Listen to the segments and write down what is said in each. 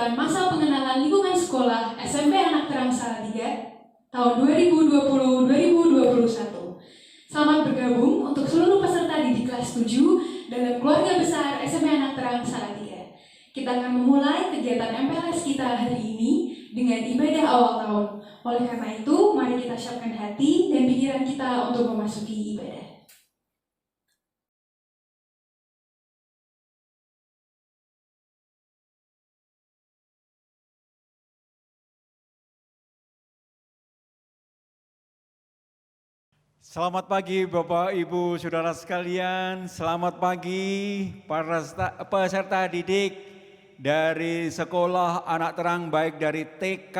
kegiatan masa pengenalan lingkungan sekolah SMP Anak Terang Salatiga tahun 2020-2021. Selamat bergabung untuk seluruh peserta didik kelas 7 dalam keluarga besar SMP Anak Terang Salatiga. Kita akan memulai kegiatan MPLS kita hari ini dengan ibadah awal tahun. Oleh karena itu, mari kita siapkan hati dan pikiran kita untuk memasuki ibadah. Selamat pagi Bapak Ibu Saudara sekalian, selamat pagi para peserta didik dari sekolah Anak Terang baik dari TK,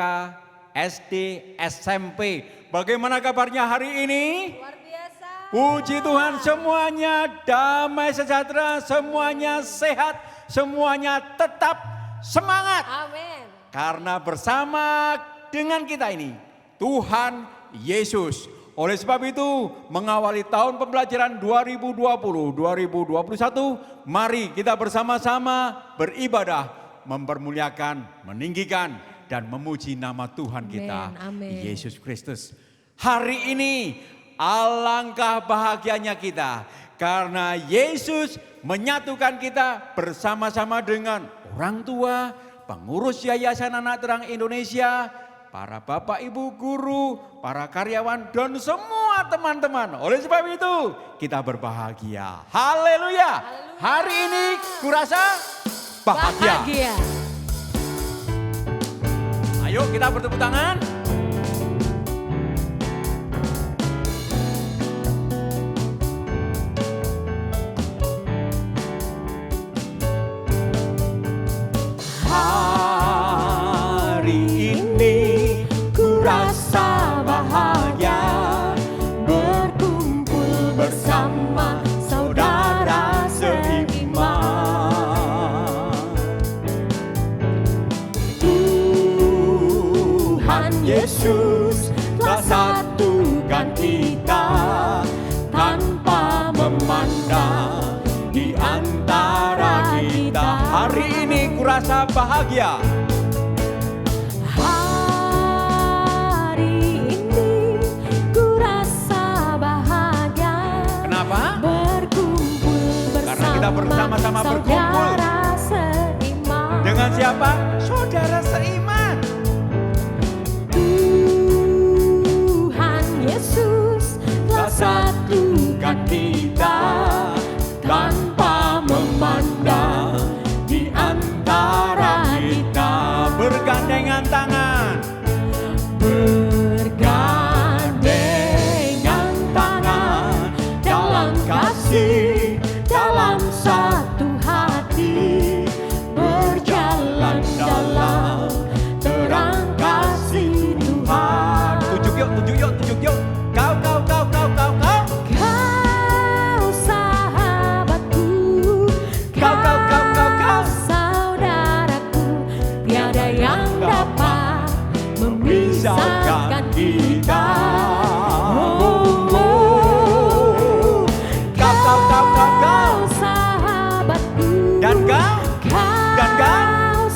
SD, SMP. Bagaimana kabarnya hari ini? Luar biasa. Puji Tuhan, semuanya damai sejahtera, semuanya sehat, semuanya tetap semangat. Amin. Karena bersama dengan kita ini Tuhan Yesus. Oleh sebab itu, mengawali tahun pembelajaran 2020-2021, mari kita bersama-sama beribadah, mempermuliakan, meninggikan, dan memuji nama Tuhan kita, Yesus Kristus. Hari ini, alangkah bahagianya kita, karena Yesus menyatukan kita bersama-sama dengan orang tua, pengurus Yayasan Anak Terang Indonesia, para bapak ibu guru, para karyawan dan semua teman-teman. Oleh sebab itu kita berbahagia. Haleluya. Hari ini kurasa bahagia. Ayo kita bertepuk tangan. Yesus telah satukan kita tanpa memandang di antara kita. Hari ini kurasa bahagia. Hari ini kurasa bahagia. Kenapa? Berkumpul bersama. Karena kita bersama-sama berkumpul. Saudara seiman. Dengan siapa? Saudara seiman. Yesus telah satukan kita tanpa memandang di antara kita. Bergandengan tangan. Bergandengan tangan dalam kasih, dalam satu hati, berjalan dalam terang kasih Tuhan. Tunjuk yuk. Kau. Kau sahabatku, kau saudaraku, tiada yang dapat memisahkan kita. Kau sahabatku, Dan kau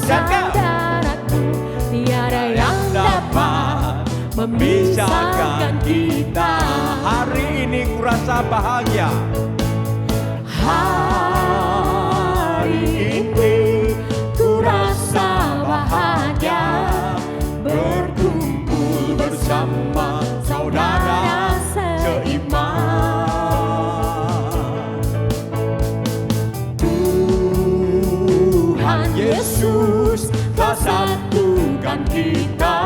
saudaraku, tiada yang dapat memisahkan kita. Hari ini kurasa bahagia. Hari ini kurasa bahagia, berkumpul bersama saudara seiman. Tuhan Yesus telah satukan kita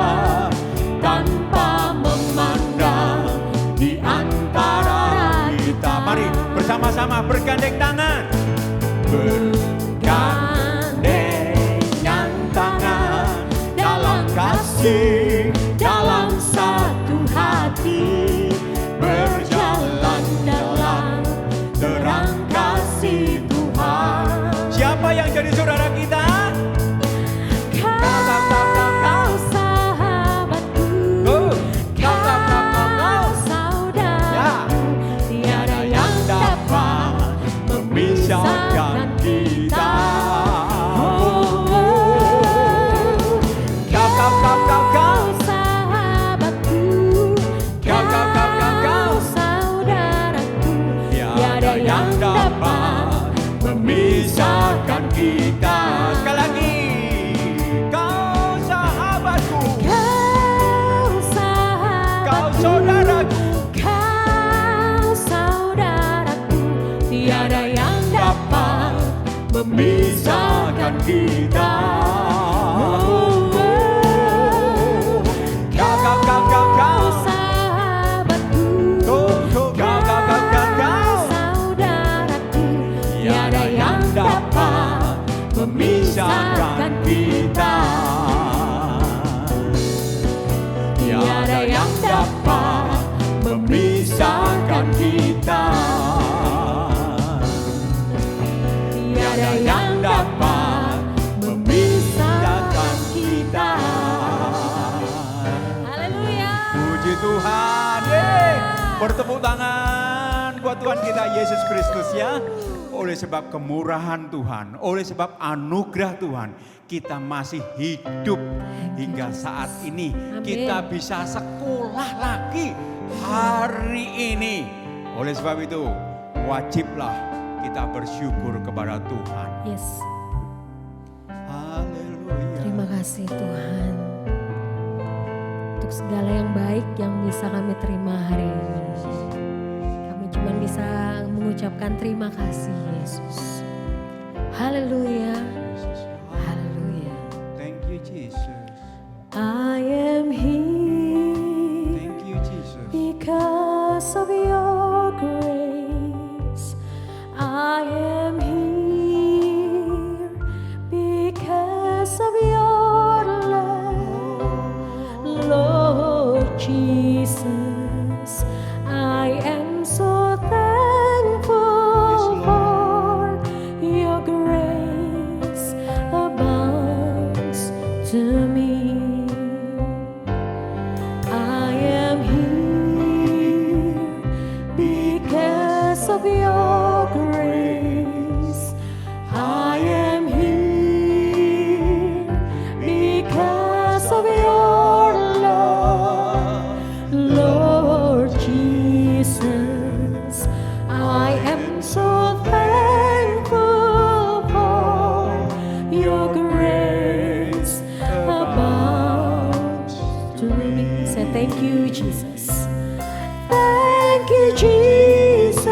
tanpa memandang di antara kita. Mari bersama-sama bergandeng tangan. Bergandengan tangan dalam kasih, dalam satu hati, berjalan dalam terang kasih Tuhan. Siapa yang jadi saudara kita? Kau sahabatku, kau saudaraku, tiada yang dapat memisahkan kita. memisahkan kita. Kau sahabatku, kau saudaraku, tiada yang dapat memisahkan kita. Tiada yang dapat memisahkan kita. Tiada yang dapat memisahkan kita. Haleluya. Puji Tuhan. Yeay. Bertepuk tangan buat Tuhan kita Yesus Kristus ya. Oleh sebab kemurahan Tuhan, oleh sebab anugerah Tuhan, kita masih hidup hingga saat ini. Amin. Kita bisa sekolah lagi hari ini. Oleh sebab itu, wajiblah kita bersyukur kepada Tuhan. Yes. Haleluya. Terima kasih Tuhan untuk segala yang baik yang bisa kami terima hari ini. Kami cuma bisa mengucapkan terima kasih Yesus. Haleluya. Haleluya. Thank you Jesus. I am here Thank you Jesus. because of your grace. I am here because of your love, Lord Jesus. I am so thankful for your grace abounds to me. I am here because of your grace. I am here because of your love, Lord Jesus. I am so thankful for your grace abounds to me. Say thank you, Jesus. Thank you, Jesus.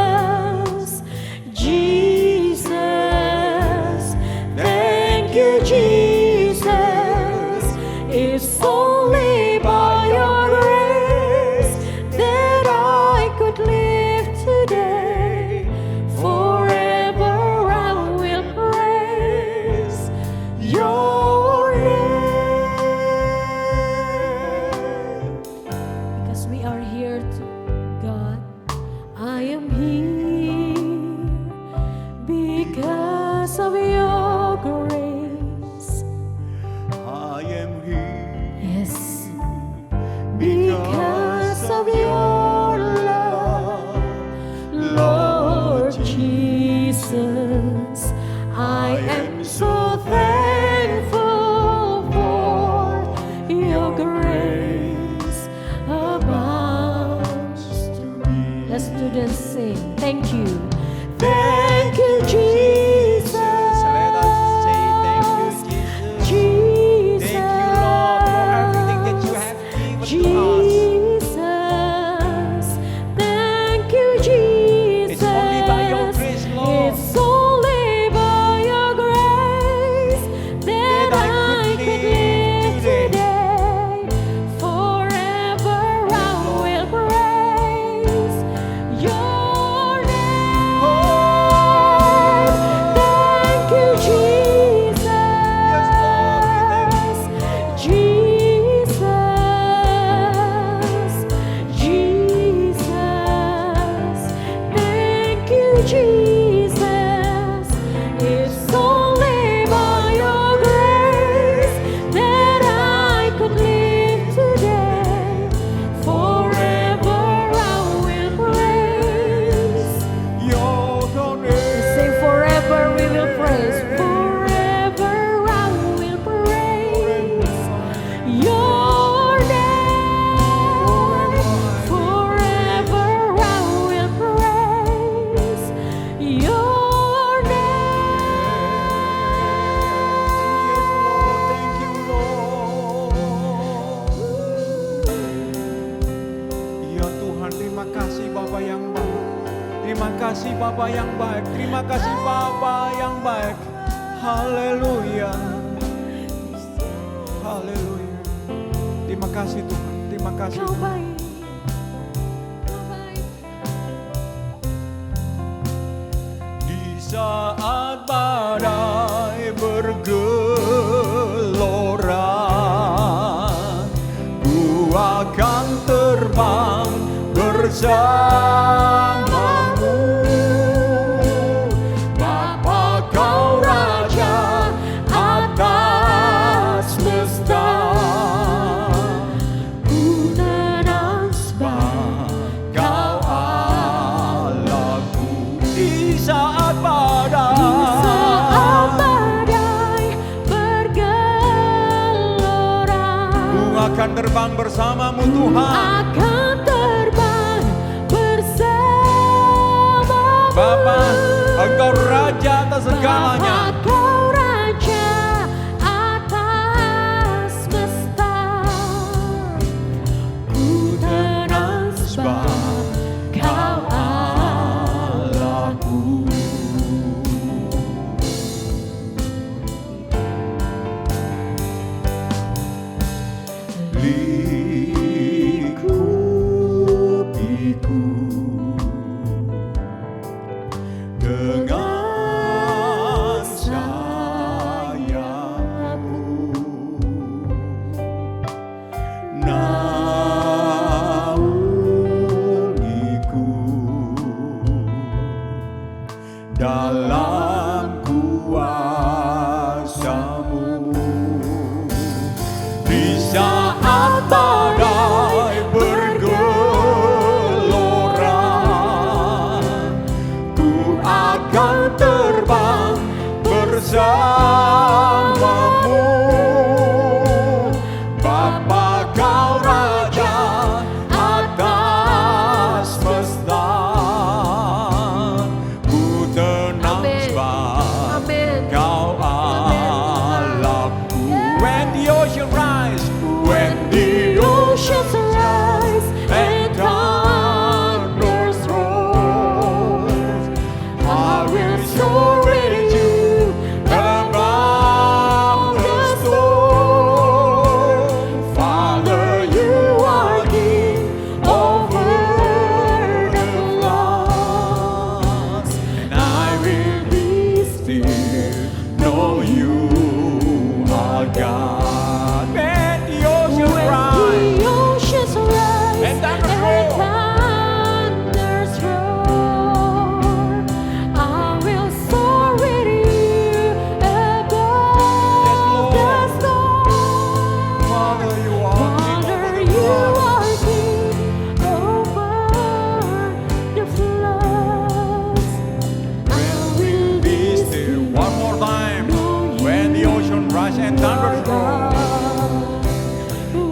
Jesus. Jesus. Thank you, Jesus. It's only by your grace that I could live today. Forever I will praise your name. Because we are here to God. I am here because of your grace. I am here Yes. Because of your love, Lord Jesus, I am so thankful for your grace abounds to me. Let's do the sing. Thank you. Thank you, Jesus. Let us say thank you, Jesus. Thank you, Lord, for everything that you have given to us. Jesus, thank you, Jesus. It's only by your grace, Lord. It's only by your grace that I could live today. Forever I will praise your name. Thank you, Jesus. Yes, Lord, we thank you. Jesus, thank you, Jesus. It's only by your grace that I could live today. Forever I will praise. Your name. Say forever we will praise. Forever I will praise your name. Forever I will praise kasih Bapa yang baik. Terima kasih Bapa yang baik. Haleluya. Haleluya. Terima kasih Tuhan. Terima kasih. Kau baik. Di saat badai bergelora, ku akan terbang bersamamu. Bapa kau Raja atas semesta, ku tenang sebab kau Allahku. Di saat badai bergelora, ku akan terbang bersamamu Tuhan. akan terbang bersamamu. Bapa, Engkau Raja atas segalanya. Bapa, Kau Raja atas semesta, ku tenang sebab Kau Allahku. Lingkupiku dengan sayapmu, naungiku dalam kuasa-Mu. Di saat badai bergelora, ku akan terbang bersamamu. Bapa kau Raja atas semesta, ku tenang sebab kau Allahku. When the ocean rise, when the ocean rise and thunders roar, I will soar with you above the storm. Father, you are King over the floods, and I will be still, know you are God. When the ocean rise, the oceans rise and thunders thunders roar, I will soar with you above the storm. Father, you are Father, you are King over the floods. I will be still. One more time. When the ocean rise and thunders roar,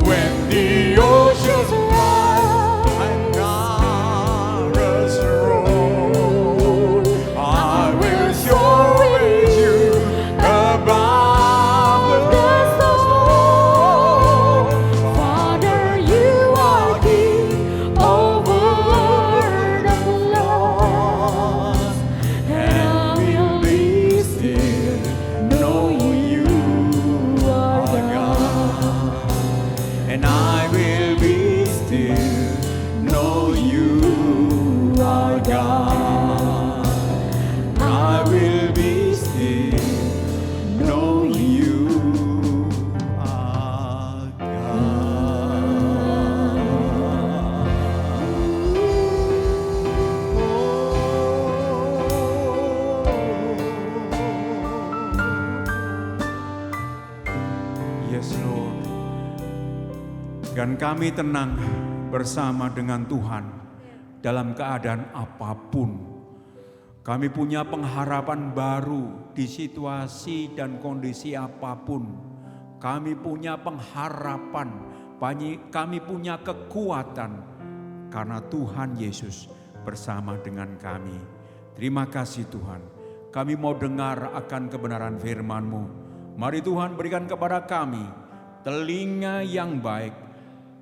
when the ocean rise and thunders roar, I will soar with you above the storm. Father, you are King over the floods, And I will be still, know you are God. And I will be still, know you are God. I will be still, know you are God. Yes, Lord. Dan kami tenang bersama dengan Tuhan dalam keadaan apapun. Kami punya pengharapan baru di situasi dan kondisi apapun. Kami punya pengharapan, kami punya kekuatan karena Tuhan Yesus bersama dengan kami. Terima kasih Tuhan. Kami mau dengar akan kebenaran firman-Mu. Mari Tuhan berikan kepada kami telinga yang baik,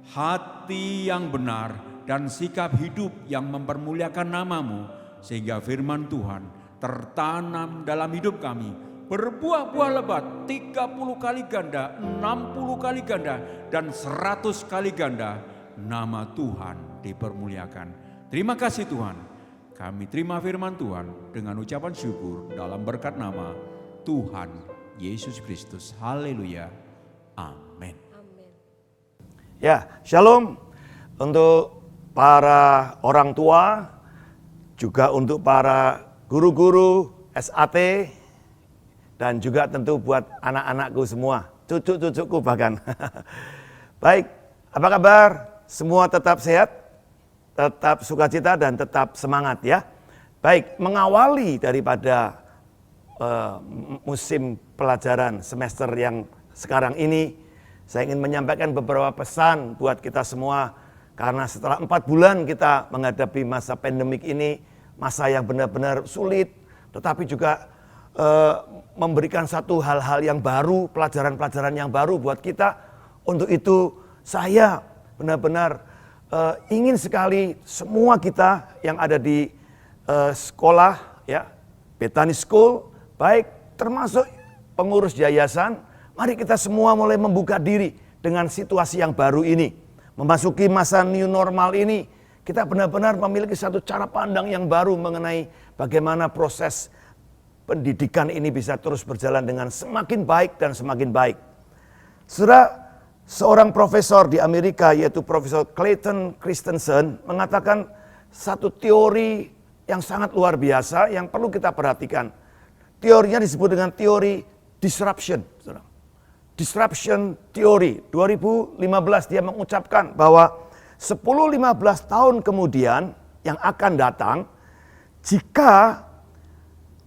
hati yang benar, dan sikap hidup yang mempermuliakan nama-Mu. sehingga firman Tuhan tertanam dalam hidup kami, berbuah-buah lebat 30 kali ganda, 60 kali ganda, dan 100 kali ganda. Nama Tuhan dipermuliakan. Terima kasih Tuhan. Kami terima firman Tuhan dengan ucapan syukur dalam berkat nama Tuhan Yesus Kristus. Haleluya. Amin. Ya, shalom untuk para orang tua, juga untuk para guru-guru SAT, dan juga tentu buat anak-anakku semua, cucu-cucuku bahkan. Baik, apa kabar? Semua tetap sehat, tetap sukacita, dan tetap semangat ya. Baik, mengawali daripada musim pelajaran semester yang sekarang ini, saya ingin menyampaikan beberapa pesan buat kita semua. Karena setelah 4 bulan kita menghadapi masa pandemik ini, masa yang benar-benar sulit, tetapi juga memberikan satu hal-hal yang baru, pelajaran-pelajaran yang baru buat kita. Untuk itu saya benar-benar ingin sekali semua kita yang ada di sekolah, ya, Bethany School, baik termasuk pengurus yayasan, mari kita semua mulai membuka diri dengan situasi yang baru ini. Memasuki masa new normal ini, kita benar-benar memiliki satu cara pandang yang baru mengenai bagaimana proses pendidikan ini bisa terus berjalan dengan semakin baik dan semakin baik. Saudara, seorang profesor di Amerika yaitu Profesor Clayton Christensen mengatakan satu teori yang sangat luar biasa yang perlu kita perhatikan. Teorinya disebut dengan teori disruption. Disruption theory. 2015 dia mengucapkan bahwa 10-15 tahun kemudian yang akan datang, jika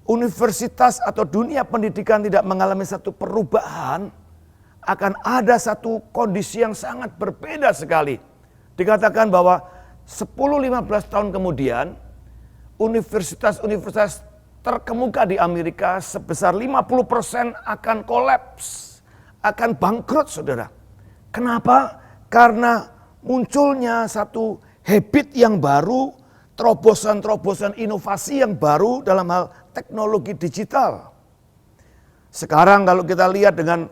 universitas atau dunia pendidikan tidak mengalami satu perubahan, akan ada satu kondisi yang sangat berbeda sekali. Dikatakan bahwa 10-15 tahun kemudian, universitas-universitas terkemuka di Amerika sebesar 50% akan kolaps, akan bangkrut, saudara. Kenapa? Karena munculnya satu habit yang baru, terobosan-terobosan inovasi yang baru dalam hal teknologi digital. Sekarang kalau kita lihat dengan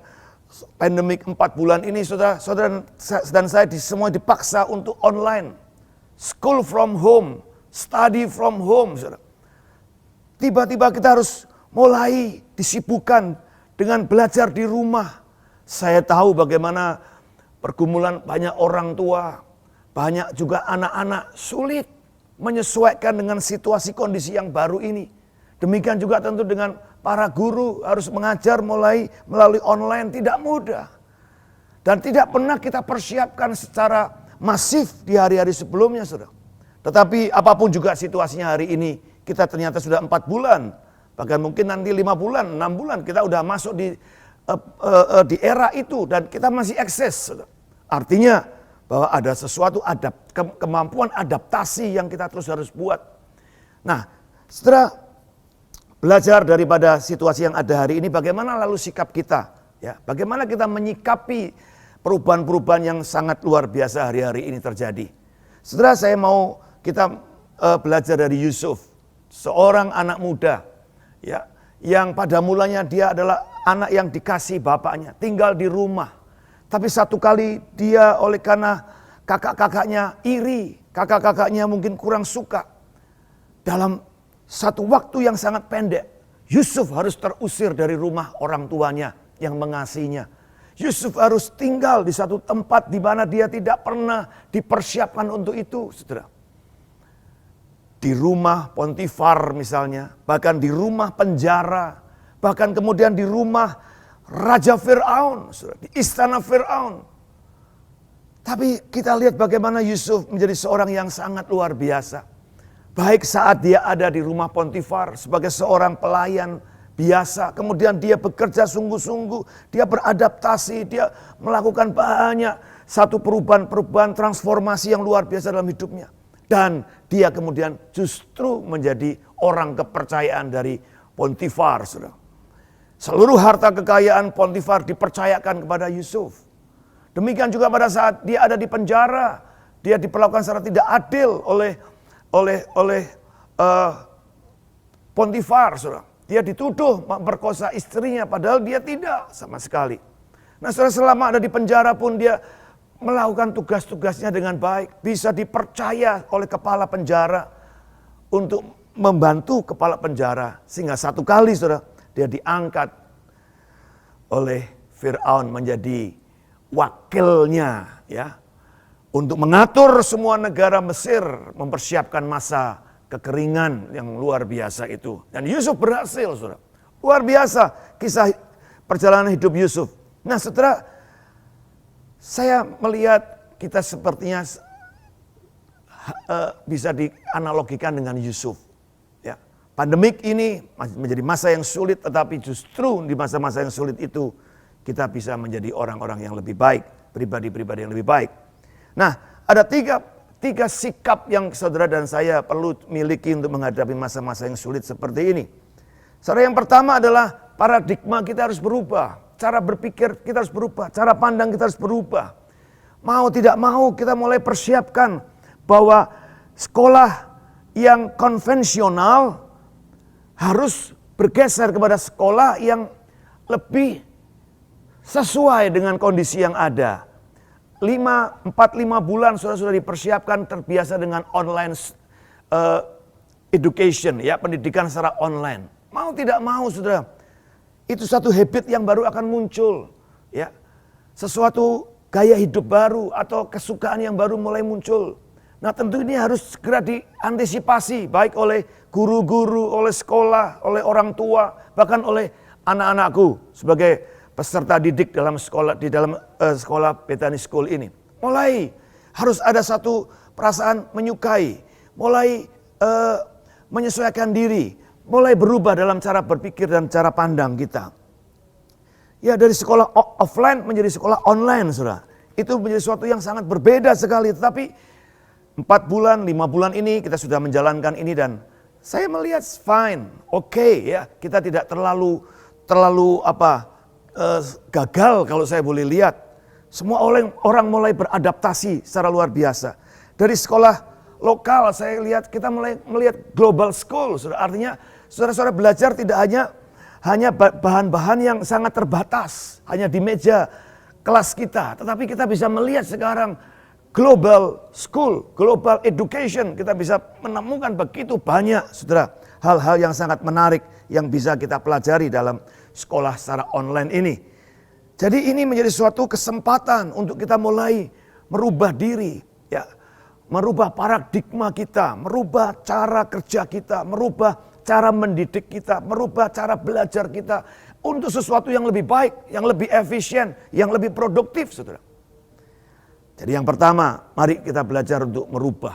pandemik 4 bulan ini, saudara dan saya semua dipaksa untuk online. School from home, study from home. Saudara. Tiba-tiba kita harus mulai disibukkan dengan belajar di rumah. Saya tahu bagaimana pergumulan banyak orang tua, banyak juga anak-anak sulit menyesuaikan dengan situasi kondisi yang baru ini. Demikian juga tentu dengan para guru harus mengajar melalui online, tidak mudah. Dan tidak pernah kita persiapkan secara masif di hari-hari sebelumnya, saudara. Tetapi apapun juga situasinya hari ini, kita ternyata sudah 4 bulan, bahkan mungkin nanti 5 bulan, 6 bulan, kita udah masuk di era itu dan kita masih eksis. Artinya bahwa ada sesuatu kemampuan adaptasi yang kita terus harus buat. Nah, setelah belajar daripada situasi yang ada hari ini, bagaimana lalu sikap kita? Ya, bagaimana kita menyikapi perubahan-perubahan yang sangat luar biasa hari-hari ini terjadi? Setelah saya mau kita belajar dari Yusuf, seorang anak muda, ya, yang pada mulanya dia adalah anak yang dikasih bapaknya, tinggal di rumah. Tapi satu kali dia karena kakak-kakaknya iri, kakak-kakaknya mungkin kurang suka. Dalam satu waktu yang sangat pendek, Yusuf harus terusir dari rumah orang tuanya yang mengasihinya. Yusuf harus tinggal di satu tempat di mana dia tidak pernah dipersiapkan untuk itu, saudara. Di rumah Pontifar misalnya, bahkan di rumah penjara, bahkan kemudian di rumah Raja Fir'aun, di istana Fir'aun. Tapi kita lihat bagaimana Yusuf menjadi seorang yang sangat luar biasa. Baik saat dia ada di rumah Pontifar sebagai seorang pelayan biasa, kemudian dia bekerja sungguh-sungguh, dia beradaptasi, dia melakukan banyak satu perubahan-perubahan transformasi yang luar biasa dalam hidupnya. Dan dia kemudian justru menjadi orang kepercayaan dari Pontifar, saudara. Seluruh harta kekayaan Pontifar dipercayakan kepada Yusuf. Demikian juga pada saat dia ada di penjara, dia diperlakukan secara tidak adil oleh Potifar, saudara. Dia dituduh memperkosa istrinya, padahal dia tidak sama sekali. Nah, saudara, selama ada di penjara pun dia melakukan tugas-tugasnya dengan baik. Bisa dipercaya oleh kepala penjara untuk membantu kepala penjara. Sehingga satu kali, saudara, dia diangkat oleh Firaun menjadi wakilnya, ya, untuk mengatur semua negara Mesir mempersiapkan masa kekeringan yang luar biasa itu. Dan Yusuf berhasil, saudara. Luar biasa kisah perjalanan hidup Yusuf. Nah, saudara, saya melihat kita sepertinya bisa dianalogikan dengan Yusuf. Ya, pandemik ini menjadi masa yang sulit, tetapi justru di masa-masa yang sulit itu kita bisa menjadi orang-orang yang lebih baik, pribadi-pribadi yang lebih baik. Nah, ada tiga sikap yang saudara dan saya perlu miliki untuk menghadapi masa-masa yang sulit seperti ini. Saudara, yang pertama adalah paradigma kita harus berubah. Cara berpikir kita harus berubah. Cara pandang kita harus berubah. Mau tidak mau kita mulai persiapkan bahwa sekolah yang konvensional harus bergeser kepada sekolah yang lebih sesuai dengan kondisi yang ada. 4-5 bulan sudah dipersiapkan, terbiasa dengan online education, ya, pendidikan secara online. Mau tidak mau, saudara, itu satu habit yang baru akan muncul, ya, sesuatu gaya hidup baru atau kesukaan yang baru mulai muncul. Nah, tentu ini harus segera diantisipasi, baik oleh guru-guru, oleh sekolah, oleh orang tua, bahkan oleh anak-anakku sebagai peserta didik dalam sekolah, di dalam sekolah Bethany School ini. Mulai harus ada satu perasaan menyukai, mulai menyesuaikan diri, mulai berubah dalam cara berpikir dan cara pandang kita. Ya, dari sekolah offline menjadi sekolah online, saudara. Itu menjadi sesuatu yang sangat berbeda sekali. Tetapi 4 bulan, 5 bulan ini kita sudah menjalankan ini dan saya melihat fine, oke, ya. Kita tidak terlalu gagal kalau saya boleh lihat. Semua orang mulai beradaptasi secara luar biasa. Dari sekolah lokal saya lihat kita mulai melihat global school. Artinya saudara-saudara belajar tidak hanya bahan-bahan yang sangat terbatas. Hanya di meja kelas kita. Tetapi kita bisa melihat sekarang global school, global education. Kita bisa menemukan begitu banyak, saudara, hal-hal yang sangat menarik yang bisa kita pelajari dalam sekolah secara online ini. Jadi ini menjadi suatu kesempatan untuk kita mulai merubah diri, ya, merubah paradigma kita, merubah cara kerja kita, merubah cara mendidik kita, merubah cara belajar kita untuk sesuatu yang lebih baik, yang lebih efisien, yang lebih produktif, saudara. Jadi yang pertama, mari kita belajar untuk merubah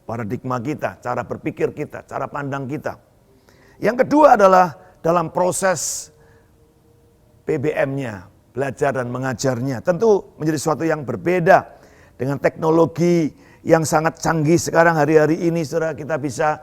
paradigma kita, cara berpikir kita, cara pandang kita. Yang kedua adalah dalam proses PBM-nya, belajar dan mengajarnya. Tentu menjadi sesuatu yang berbeda dengan teknologi yang sangat canggih sekarang hari-hari ini, saudara, kita bisa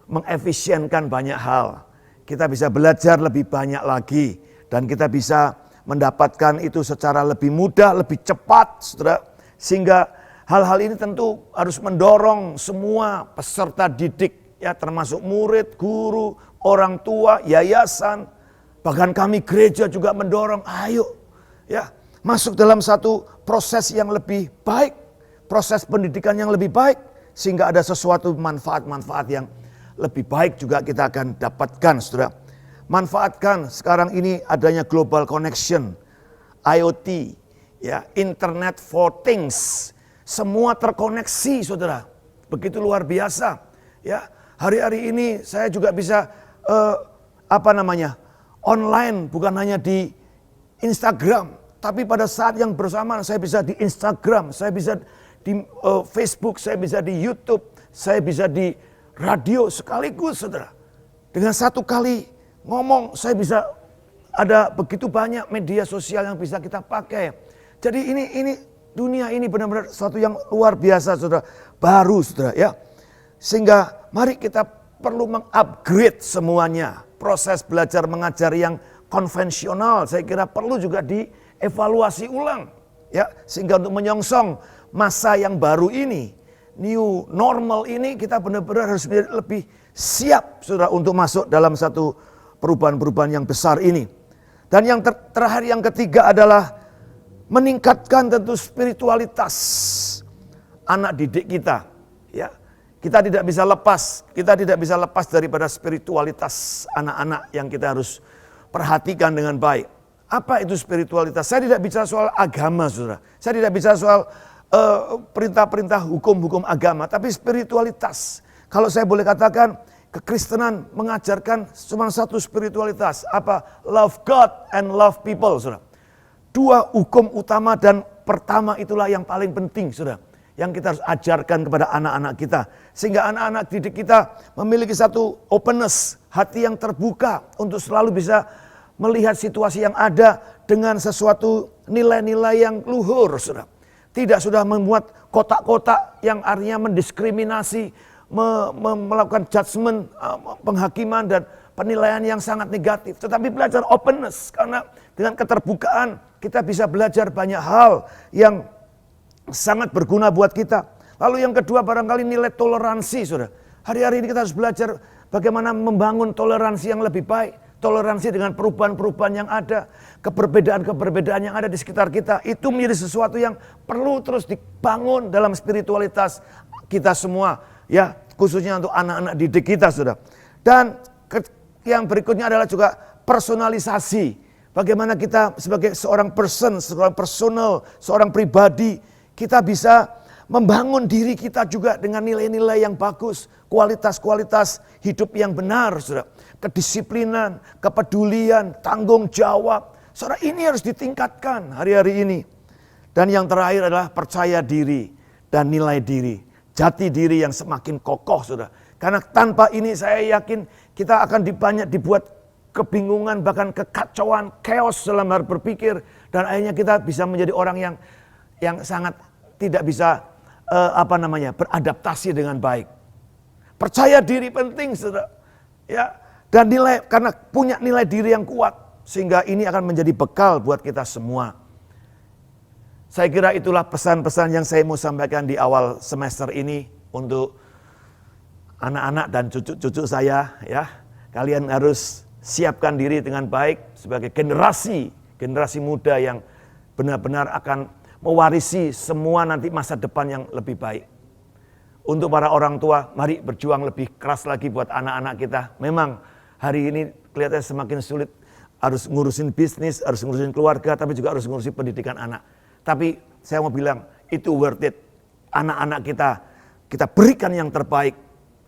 mengefisienkan banyak hal. Kita bisa belajar lebih banyak lagi dan kita bisa mendapatkan itu secara lebih mudah, lebih cepat, saudara. Sehingga hal-hal ini tentu harus mendorong semua peserta didik, ya, termasuk murid, guru, orang tua, yayasan, bahkan kami gereja juga mendorong, ayo, ya, masuk dalam satu proses yang lebih baik, proses pendidikan yang lebih baik, sehingga ada sesuatu manfaat-manfaat yang lebih baik juga kita akan dapatkan, saudara. Manfaatkan sekarang ini adanya global connection, IoT, ya, Internet for Things, semua terkoneksi, saudara, begitu luar biasa, ya. Hari-hari ini saya juga bisa online, bukan hanya di Instagram, tapi pada saat yang bersamaan saya bisa di Instagram, saya bisa di Facebook, saya bisa di YouTube, saya bisa di radio sekaligus, saudara. Dengan satu kali ngomong, saya bisa ada begitu banyak media sosial yang bisa kita pakai. Jadi ini dunia ini benar-benar sesuatu yang luar biasa, saudara, baru, saudara, ya. Sehingga mari kita perlu mengupgrade semuanya. Proses belajar mengajar yang konvensional saya kira perlu juga dievaluasi ulang, ya, sehingga untuk menyongsong masa yang baru ini, new normal ini, kita benar-benar harus lebih siap saudara untuk masuk dalam satu perubahan-perubahan yang besar ini. Dan yang terakhir, yang ketiga adalah meningkatkan tentu spiritualitas anak didik kita. Ya, kita tidak bisa lepas daripada spiritualitas anak-anak yang kita harus perhatikan dengan baik. Apa itu spiritualitas? Saya tidak bicara soal agama, saudara. Saya tidak bicara soal perintah-perintah hukum-hukum agama, tapi spiritualitas. Kalau saya boleh katakan, kekristenan mengajarkan cuma satu spiritualitas. Apa? Love God and love people, saudara. Dua hukum utama, dan pertama itulah yang paling penting, saudara. Yang kita harus ajarkan kepada anak-anak kita. Sehingga anak-anak didik kita memiliki satu openness, hati yang terbuka untuk selalu bisa melihat situasi yang ada dengan sesuatu nilai-nilai yang luhur, saudara. Tidak sudah membuat kotak-kotak yang artinya mendiskriminasi, melakukan judgment, penghakiman dan penilaian yang sangat negatif. Tetapi belajar openness, karena dengan keterbukaan kita bisa belajar banyak hal yang sangat berguna buat kita. Lalu yang kedua barangkali nilai toleransi, saudara. Hari-hari ini kita harus belajar bagaimana membangun toleransi yang lebih baik. Toleransi dengan perubahan-perubahan yang ada, keberbedaan-keberbedaan yang ada di sekitar kita. Itu menjadi sesuatu yang perlu terus dibangun dalam spiritualitas kita semua. Ya, khususnya untuk anak-anak didik kita, saudara. Dan yang berikutnya adalah juga personalisasi. Bagaimana kita sebagai seorang personal, seorang pribadi, kita bisa membangun diri kita juga dengan nilai-nilai yang bagus, kualitas-kualitas hidup yang benar, saudara. Kedisiplinan, kepedulian, tanggung jawab. Saudara, ini harus ditingkatkan hari-hari ini. Dan yang terakhir adalah percaya diri dan nilai diri. Jati diri yang semakin kokoh, saudara. Karena tanpa ini saya yakin kita akan dibuat kebingungan, bahkan kekacauan, chaos dalam hal berpikir. Dan akhirnya kita bisa menjadi orang yang sangat tidak bisa beradaptasi dengan baik. Percaya diri penting, saudara. Ya, dan nilai, karena punya nilai diri yang kuat, sehingga ini akan menjadi bekal buat kita semua. Saya kira itulah pesan-pesan yang saya mau sampaikan di awal semester ini untuk anak-anak dan cucu-cucu saya. Ya, kalian harus siapkan diri dengan baik sebagai generasi muda yang benar-benar akan mewarisi semua nanti masa depan yang lebih baik. Untuk para orang tua, mari berjuang lebih keras lagi buat anak-anak kita. Memang hari ini kelihatannya semakin sulit, harus ngurusin bisnis, harus ngurusin keluarga, tapi juga harus ngurusin pendidikan anak. Tapi saya mau bilang, itu worth it. Anak-anak kita berikan yang terbaik.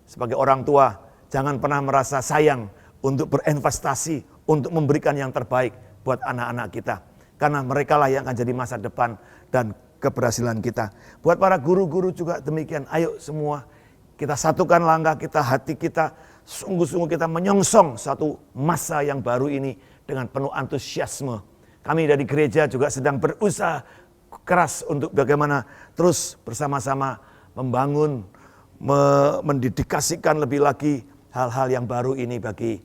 Sebagai orang tua, jangan pernah merasa sayang untuk berinvestasi, untuk memberikan yang terbaik buat anak-anak kita. Karena mereka lah yang akan jadi masa depan dan keberhasilan kita. Buat para guru-guru juga demikian. Ayo semua kita satukan langkah kita, hati kita. Sungguh-sungguh kita menyongsong satu masa yang baru ini dengan penuh antusiasme. Kami dari gereja juga sedang berusaha keras untuk bagaimana terus bersama-sama membangun, mendedikasikan lebih lagi hal-hal yang baru ini bagi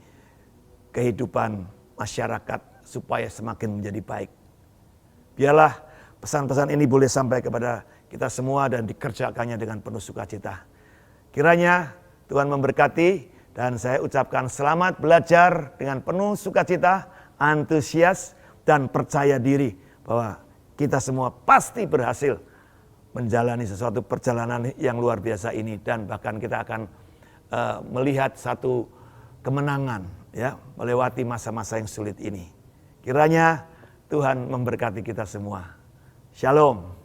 kehidupan masyarakat supaya semakin menjadi baik. Biarlah pesan-pesan ini boleh sampai kepada kita semua dan dikerjakannya dengan penuh sukacita. Kiranya Tuhan memberkati dan saya ucapkan selamat belajar dengan penuh sukacita, antusias dan percaya diri bahwa kita semua pasti berhasil menjalani sesuatu perjalanan yang luar biasa ini dan bahkan kita akan melihat satu kemenangan ya melewati masa-masa yang sulit ini. Kiranya Tuhan memberkati kita semua. Shalom.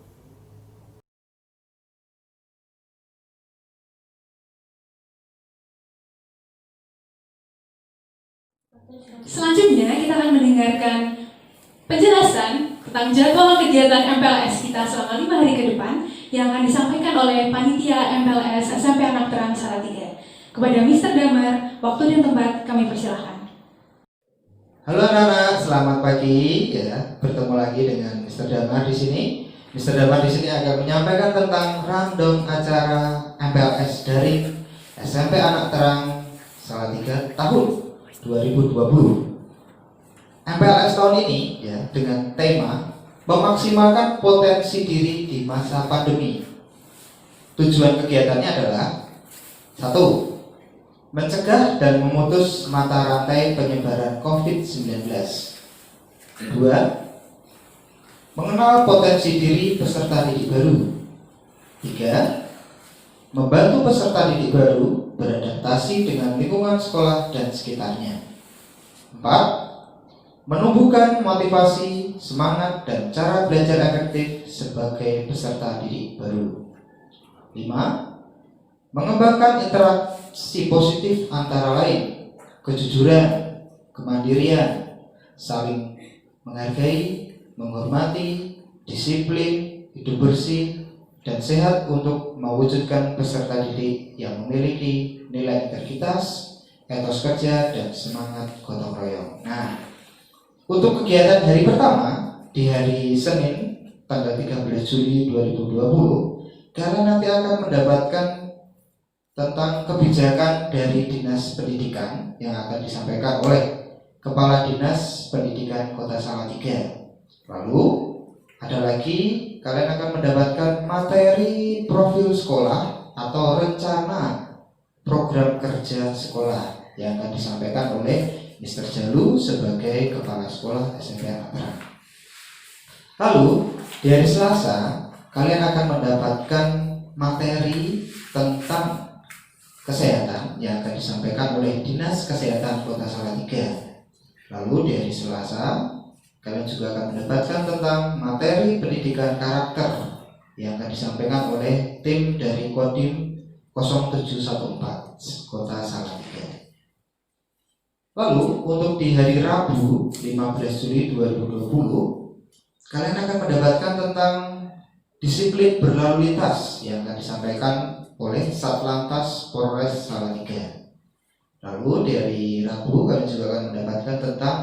Selanjutnya kita akan mendengarkan penjelasan tentang jadwal kegiatan MPLS kita selama 5 hari ke depan yang akan disampaikan oleh Panitia MPLS SMP Anak Terang Salatiga. Kepada Mr. Damar, waktu dan tempat kami persilahkan. Halo anak-anak, selamat pagi ya. Bertemu lagi dengan Mr. Damar di sini. Mr. Damar di sini akan menyampaikan tentang rundown acara MPLS dari SMP Anak Terang Salatiga tahun 2020. MPLS tahun ini ya dengan tema memaksimalkan potensi diri di masa pandemi. Tujuan kegiatannya adalah 1. mencegah dan memutus mata rantai penyebaran COVID-19. Kedua, mengenal potensi diri peserta didik baru. Tiga, membantu peserta didik baru beradaptasi dengan lingkungan sekolah dan sekitarnya. Empat, menumbuhkan motivasi, semangat, dan cara belajar efektif sebagai peserta didik baru. Lima, mengembangkan interaksi positif antara lain, kejujuran, kemandirian, saling menghargai, menghormati, disiplin, hidup bersih, dan sehat untuk mewujudkan peserta didik yang memiliki nilai integritas, etos kerja, dan semangat gotong royong. Nah, untuk kegiatan hari pertama di hari Senin tanggal 13 Juli 2020, kalian nanti akan mendapatkan tentang kebijakan dari Dinas Pendidikan yang akan disampaikan oleh Kepala Dinas Pendidikan Kota Salatiga. Lalu ada lagi kalian akan mendapatkan materi profil sekolah atau rencana program kerja sekolah yang akan disampaikan oleh Mr. Jalu sebagai Kepala Sekolah SMP Natra. Lalu di hari Selasa kalian akan mendapatkan materi tentang kesehatan yang akan disampaikan oleh Dinas Kesehatan Kota Salatiga. Lalu di hari Selasa kalian juga akan mendapatkan tentang materi pendidikan karakter yang akan disampaikan oleh tim dari Kodim 0714 Kota Salatiga. Lalu untuk di hari Rabu 15 Juli 2020 kalian akan mendapatkan tentang disiplin berlalu lintas yang akan disampaikan oleh Satlantas Polres Salatiga. Lalu dari Rabu kalian juga akan mendapatkan tentang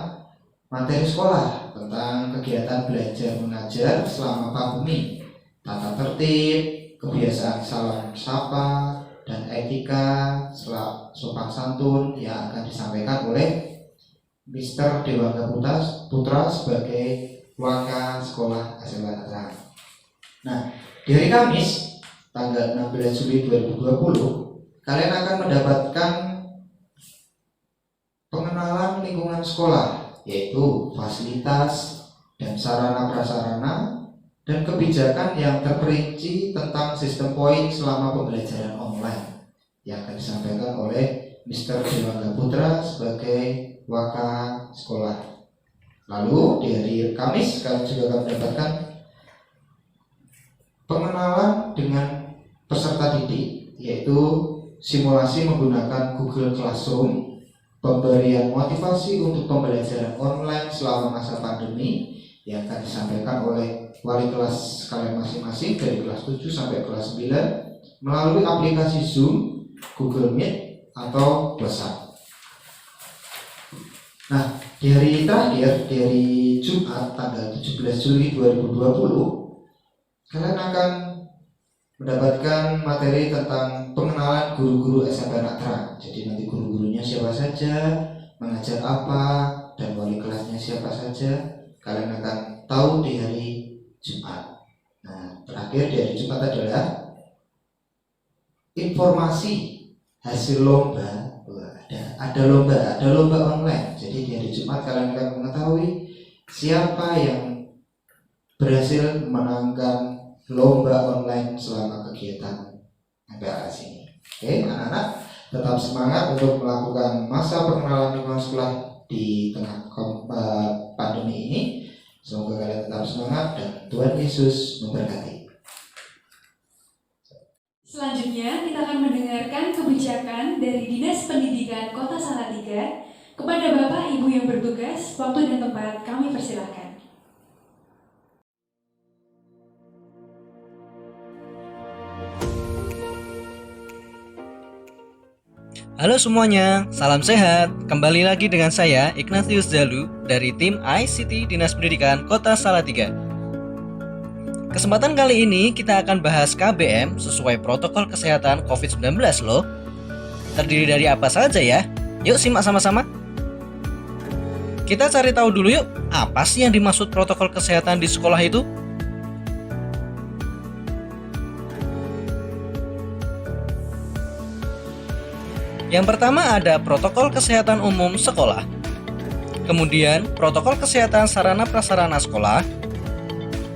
materi sekolah tentang kegiatan belajar mengajar selama pandemi, tata tertib, kebiasaan salam sapa, dan etika sopan santun yang akan disampaikan oleh Mr. Dewangga Putra sebagai Waka Sekolah SMP Natra. Nah, di hari Kamis tanggal 16 Juli 2020 kalian akan mendapatkan pengenalan lingkungan sekolah, yaitu fasilitas dan sarana prasarana dan kebijakan yang terperinci tentang sistem poin selama pembelajaran online yang akan disampaikan oleh Mr. Dewangga Putra sebagai Waka Sekolah. Lalu di hari Kamis kalian juga akan mendapatkan pengenalan dengan peserta didik, yaitu simulasi menggunakan Google Classroom, pemberian motivasi untuk pembelajaran online selama masa pandemi yang akan disampaikan oleh wali kelas kalian masing-masing dari kelas 7 sampai kelas 9 melalui aplikasi Zoom, Google Meet, atau WhatsApp. Nah, di hari terakhir, di hari Jumat tanggal 17 Juli 2020 kalian akan mendapatkan materi tentang pengenalan guru-guru SMP Natra. Jadi nanti guru-gurunya siapa saja, mengajar apa, dan wali kelasnya siapa saja, kalian akan tahu di hari Jumat. Nah, terakhir di hari Jumat adalah informasi hasil lomba. Ada lomba online. Jadi di hari Jumat kalian akan mengetahui siapa yang berhasil menangkan lomba online selama kegiatan MPLS ini. Oke, anak-anak tetap semangat untuk melakukan masa perkenalan lingkungan sekolah di tengah pandemi ini. Semoga kalian tetap semangat dan Tuhan Yesus memberkati. Selanjutnya kita akan mendengarkan kebijakan dari Dinas Pendidikan Kota Salatiga. Kepada Bapak Ibu yang bertugas, waktu dan tempat kami persilahkan. Halo semuanya, salam sehat. Kembali lagi dengan saya Ignatius Jalu dari tim ICT Dinas Pendidikan Kota Salatiga. Kesempatan kali ini kita akan bahas KBM sesuai protokol kesehatan COVID-19 loh. Terdiri dari apa saja ya? Yuk simak sama-sama. Kita cari tahu dulu yuk, apa sih yang dimaksud protokol kesehatan di sekolah itu? Yang pertama ada protokol kesehatan umum sekolah. Kemudian protokol kesehatan sarana prasarana sekolah.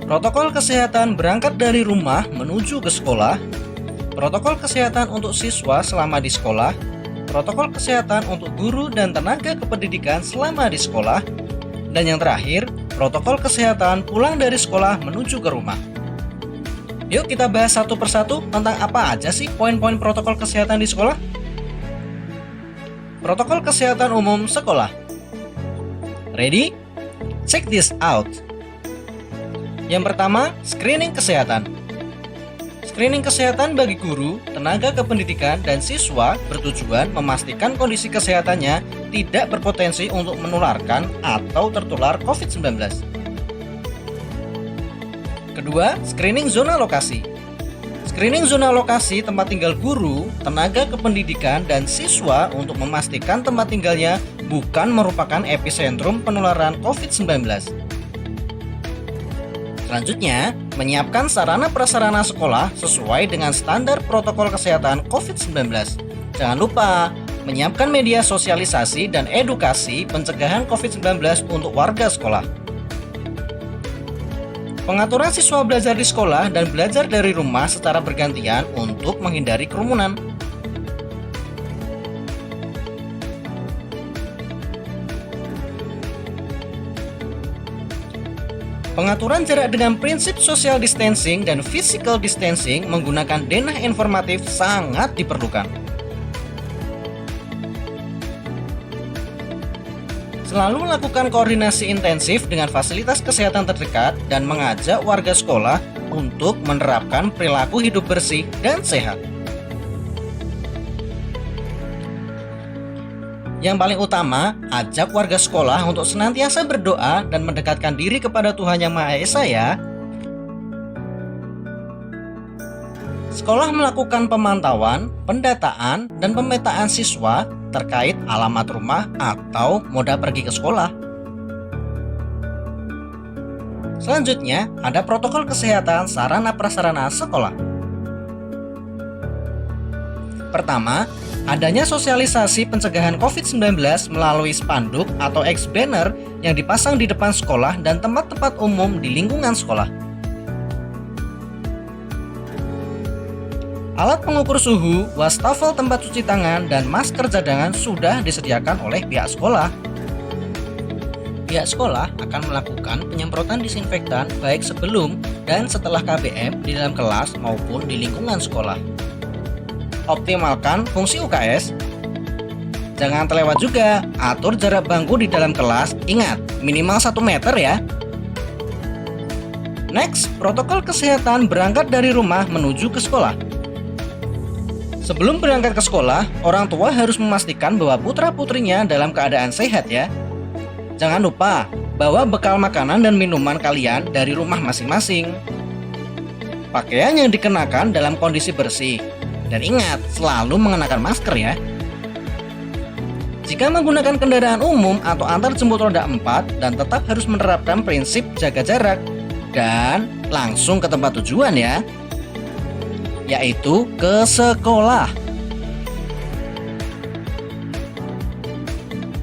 Protokol kesehatan berangkat dari rumah menuju ke sekolah. Protokol kesehatan untuk siswa selama di sekolah. Protokol kesehatan untuk guru dan tenaga kependidikan selama di sekolah. Dan yang terakhir, protokol kesehatan pulang dari sekolah menuju ke rumah. Yuk kita bahas satu persatu tentang apa aja sih poin-poin protokol kesehatan di sekolah. Protokol kesehatan umum sekolah. Ready? Check this out. Yang pertama, screening kesehatan. Screening kesehatan bagi guru, tenaga kependidikan, dan siswa bertujuan memastikan kondisi kesehatannya tidak berpotensi untuk menularkan atau tertular COVID-19. Kedua, screening zona lokasi. Screening zona lokasi tempat tinggal guru, tenaga kependidikan, dan siswa untuk memastikan tempat tinggalnya bukan merupakan epicentrum penularan COVID-19. Selanjutnya, menyiapkan sarana prasarana sekolah sesuai dengan standar protokol kesehatan COVID-19. Jangan lupa, menyiapkan media sosialisasi dan edukasi pencegahan COVID-19 untuk warga sekolah. Pengaturan siswa belajar di sekolah dan belajar dari rumah secara bergantian untuk menghindari kerumunan. Pengaturan jarak dengan prinsip social distancing dan physical distancing menggunakan denah informatif sangat diperlukan. Selalu melakukan koordinasi intensif dengan fasilitas kesehatan terdekat dan mengajak warga sekolah untuk menerapkan perilaku hidup bersih dan sehat. Yang paling utama, ajak warga sekolah untuk senantiasa berdoa dan mendekatkan diri kepada Tuhan Yang Maha Esa ya. Sekolah melakukan pemantauan, pendataan, dan pemetaan siswa terkait alamat rumah atau moda pergi ke sekolah. Selanjutnya, ada protokol kesehatan sarana prasarana sekolah. Pertama, adanya sosialisasi pencegahan COVID-19 melalui spanduk atau X-banner yang dipasang di depan sekolah dan tempat-tempat umum di lingkungan sekolah. Alat pengukur suhu, wastafel tempat cuci tangan, dan masker cadangan sudah disediakan oleh pihak sekolah. Pihak sekolah akan melakukan penyemprotan disinfektan baik sebelum dan setelah KBM di dalam kelas maupun di lingkungan sekolah. Optimalkan fungsi UKS. Jangan terlewat juga, atur jarak bangku di dalam kelas, ingat minimal 1 meter ya. Next, protokol kesehatan berangkat dari rumah menuju ke sekolah. Sebelum berangkat ke sekolah, orang tua harus memastikan bahwa putra-putrinya dalam keadaan sehat ya. Jangan lupa, bawa bekal makanan dan minuman kalian dari rumah masing-masing. Pakaian yang dikenakan dalam kondisi bersih. Dan ingat, selalu mengenakan masker ya. Jika menggunakan kendaraan umum atau antar jemput roda 4 dan tetap harus menerapkan prinsip jaga jarak dan langsung ke tempat tujuan ya, yaitu ke sekolah.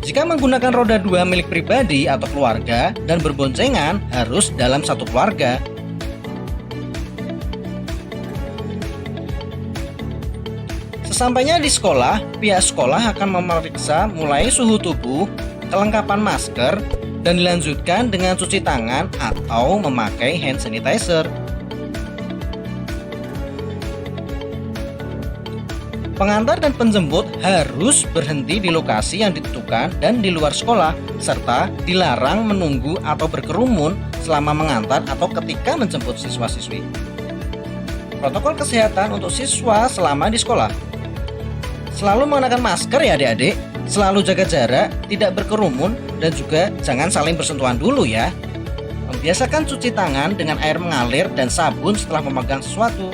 Jika menggunakan roda 2 milik pribadi atau keluarga dan berboncengan harus dalam satu keluarga. Sesampainya di sekolah, pihak sekolah akan memeriksa mulai suhu tubuh, kelengkapan masker, dan dilanjutkan dengan cuci tangan atau memakai hand sanitizer. Pengantar dan penjemput harus berhenti di lokasi yang ditentukan dan di luar sekolah, serta dilarang menunggu atau berkerumun selama mengantar atau ketika menjemput siswa-siswi. Protokol kesehatan untuk siswa selama di sekolah. Selalu mengenakan masker ya adik-adik, selalu jaga jarak, tidak berkerumun, dan juga jangan saling bersentuhan dulu ya. Membiasakan cuci tangan dengan air mengalir dan sabun setelah memegang sesuatu.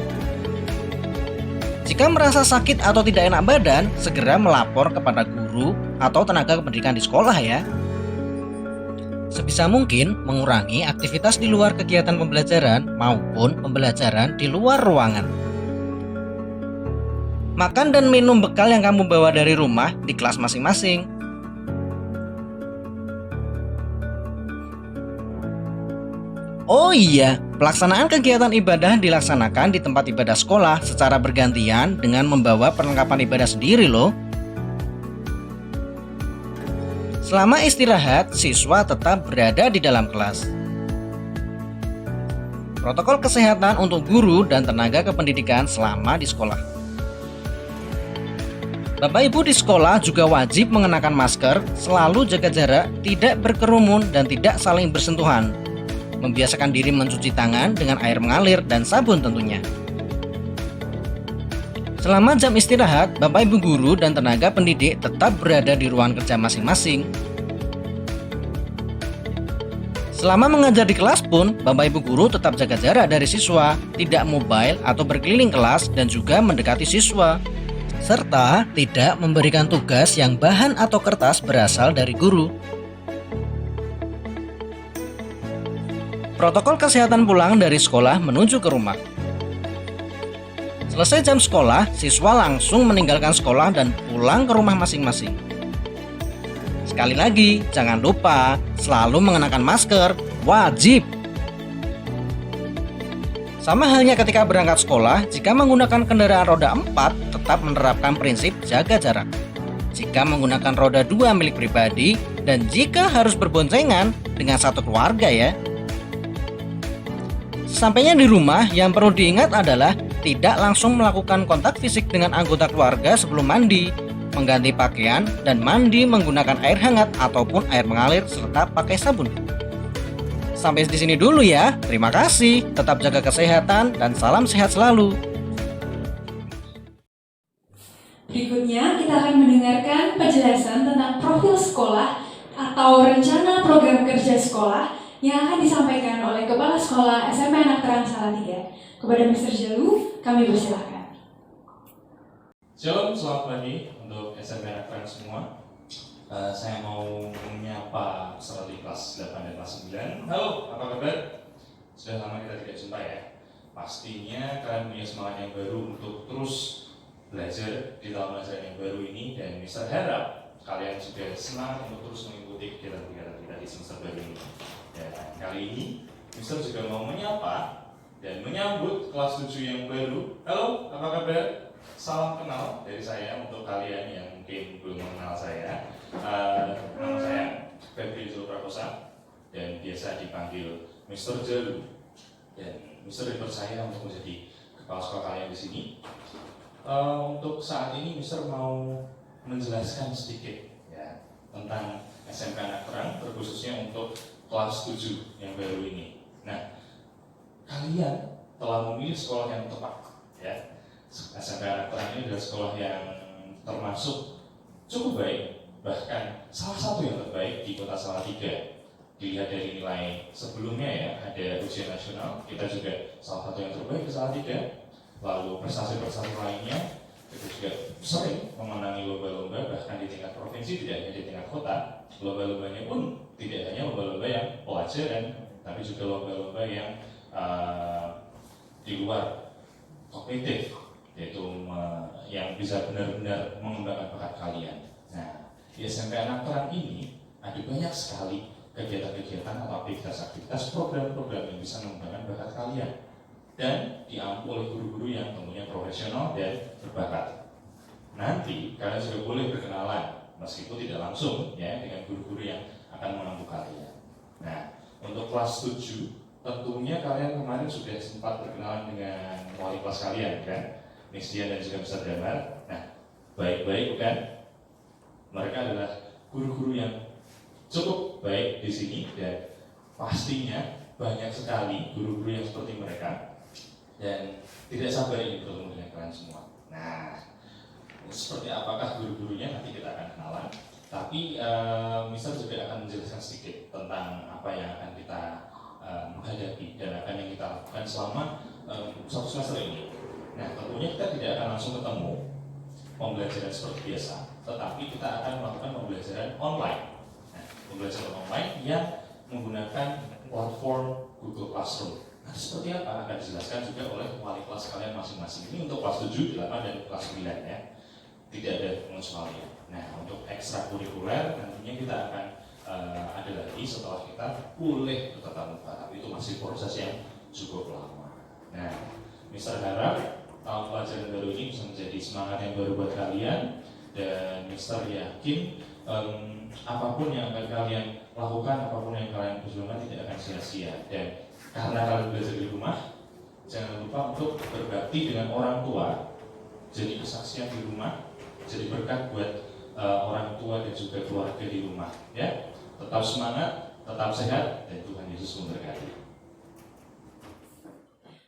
Jika merasa sakit atau tidak enak badan, segera melapor kepada guru atau tenaga pendidikan di sekolah ya. Sebisa mungkin mengurangi aktivitas di luar kegiatan pembelajaran maupun pembelajaran di luar ruangan. makan dan minum bekal yang kamu bawa dari rumah di kelas masing-masing. Oh iya, pelaksanaan kegiatan ibadah dilaksanakan di tempat ibadah sekolah secara bergantian dengan membawa perlengkapan ibadah sendiri loh. Selama istirahat, siswa tetap berada di dalam kelas. Protokol kesehatan untuk guru dan tenaga kependidikan selama di sekolah. Bapak Ibu di sekolah juga wajib mengenakan masker, selalu jaga jarak, tidak berkerumun dan tidak saling bersentuhan. Membiasakan diri mencuci tangan dengan air mengalir dan sabun tentunya. Selama jam istirahat, Bapak Ibu guru dan tenaga pendidik tetap berada di ruang kerja masing-masing. Selama mengajar di kelas pun, Bapak Ibu guru tetap jaga jarak dari siswa, tidak mobile atau berkeliling kelas dan juga mendekati siswa. Serta tidak memberikan tugas yang bahan atau kertas berasal dari guru. Protokol kesehatan pulang dari sekolah menuju ke rumah. Selesai jam sekolah, siswa langsung meninggalkan sekolah dan pulang ke rumah masing-masing. Sekali lagi, jangan lupa selalu mengenakan masker, wajib. Sama halnya ketika berangkat sekolah, jika menggunakan kendaraan roda 4, tetap menerapkan prinsip jaga jarak. Jika menggunakan roda 2 milik pribadi, dan jika harus berboncengan dengan satu keluarga ya. Sampainya di rumah, yang perlu diingat adalah tidak langsung melakukan kontak fisik dengan anggota keluarga sebelum mandi, mengganti pakaian, dan mandi menggunakan air hangat ataupun air mengalir serta pakai sabun. Sampai di sini dulu ya. Terima kasih. Tetap jaga kesehatan dan salam sehat selalu. Berikutnya kita akan mendengarkan penjelasan tentang profil sekolah atau rencana program kerja sekolah yang akan disampaikan oleh Kepala Sekolah SMP Anak Terang Salatiga. Kepada Mr. Jalu, kami persilahkan. Shalom, selamat pagi untuk SMP Anak Terang semua. Saya mau menyapa peserta di kelas 8 dan kelas 9. Halo, apa kabar? Sudah lama kita tidak jumpa ya. Pastinya kalian punya semangat yang baru untuk terus belajar di tahun ajaran yang baru ini, dan Mister harap kalian sudah semangat untuk terus mengikuti kegiatan-kegiatan kita di semester baru ini. Dan kali ini Mister juga mau menyapa dan menyambut kelas 7 yang baru. Halo, apa kabar? Salam kenal dari saya untuk kalian yang mungkin belum mengenal saya. Nama saya Febri Zulprakosa dan biasa dipanggil Mr. Jalu. Dan Mister dipercaya untuk menjadi kepala sekolah kalian di sini. Untuk saat ini Mister mau menjelaskan sedikit ya tentang SMP Anak Terang, terkhususnya untuk kelas 7 yang baru ini. Nah, kalian telah memilih sekolah yang tepat ya. SMP Anak Terang ini adalah sekolah yang termasuk cukup baik, bahkan salah satu yang terbaik di Kota Salatiga. Dilihat dari nilai sebelumnya ya, ada ujian nasional, kita juga salah satu yang terbaik di Salatiga. Lalu prestasi-prestasi lainnya, kita juga sering memenangi lomba-lomba, bahkan di tingkat provinsi, tidak hanya di tingkat kota. Lomba-lombanya pun tidak hanya lomba-lomba yang pelajaran, tapi juga lomba-lomba yang di luar kognitif, yaitu yang bisa benar-benar mengembangkan bakat kalian. Nah, di SMP Anak Terang ini ada banyak sekali kegiatan-kegiatan atau aktivitas-aktivitas, program-program yang bisa mengembangkan bakat kalian dan diampu oleh guru-guru yang tentunya profesional dan berbakat. Nanti kalian juga boleh berkenalan, meskipun tidak langsung ya, dengan guru-guru yang akan mengampu kalian. Nah, untuk kelas 7 tentunya kalian kemarin sudah sempat berkenalan dengan wali kelas kalian kan, Miss Dian dan juga Mr. Damar. Nah, baik-baik bukan? Mereka adalah guru-guru yang cukup baik di sini, dan pastinya banyak sekali guru-guru yang seperti mereka, dan tidak sabar ingin bertemu dengan kalian semua. Nah, seperti apakah guru-gurunya nanti kita akan kenalan, tapi Mister juga akan menjelaskan sedikit tentang apa yang akan kita menghadapi dan akan yang kita lakukan selama satu semester ini. Nah, tentunya kita tidak akan langsung ketemu pembelajaran seperti biasa, tetapi kita akan melakukan pembelajaran online. Nah, pembelajaran online yang menggunakan platform Google Classroom. Seperti apa akan dijelaskan juga oleh wali kelas kalian masing-masing. Ini untuk kelas 7, 8, dan kelas 9 ya. Tidak ada pengecualian. Nah, untuk ekstrakurikuler nantinya kita akan ada lagi setelah kita pulih ke tatap muka. Itu masih proses yang cukup lama. Nah, Mister harap tahun pelajaran baru ini bisa menjadi semangat yang baru buat kalian, dan Mister yakin apapun yang akan kalian lakukan, apapun yang kalian perjuangkan tidak akan sia-sia. Dan karena kalian belajar di rumah, jangan lupa untuk berbakti dengan orang tua, jadi kesaksian di rumah, jadi berkat buat orang tua dan juga keluarga di rumah. Ya, tetap semangat, tetap sehat, dan Tuhan Yesus memberkati.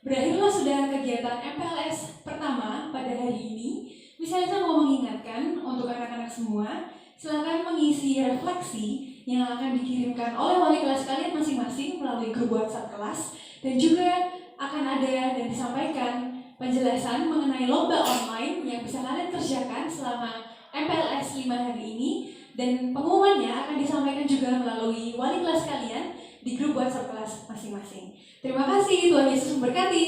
Berakhirlah sudah kegiatan MPLS pertama pada hari ini. Misalnya saya mau mengingatkan untuk anak-anak semua, silakan mengisi refleksi yang akan dikirimkan oleh wali kelas kalian masing-masing melalui grup WhatsApp kelas, dan juga akan ada dan disampaikan penjelasan mengenai lomba online yang bisa kalian kerjakan selama MPLS 5 hari ini, dan pengumumannya akan disampaikan juga melalui wali kelas kalian di grup WhatsApp kelas masing-masing. Terima kasih, Tuhan Yesus memberkati.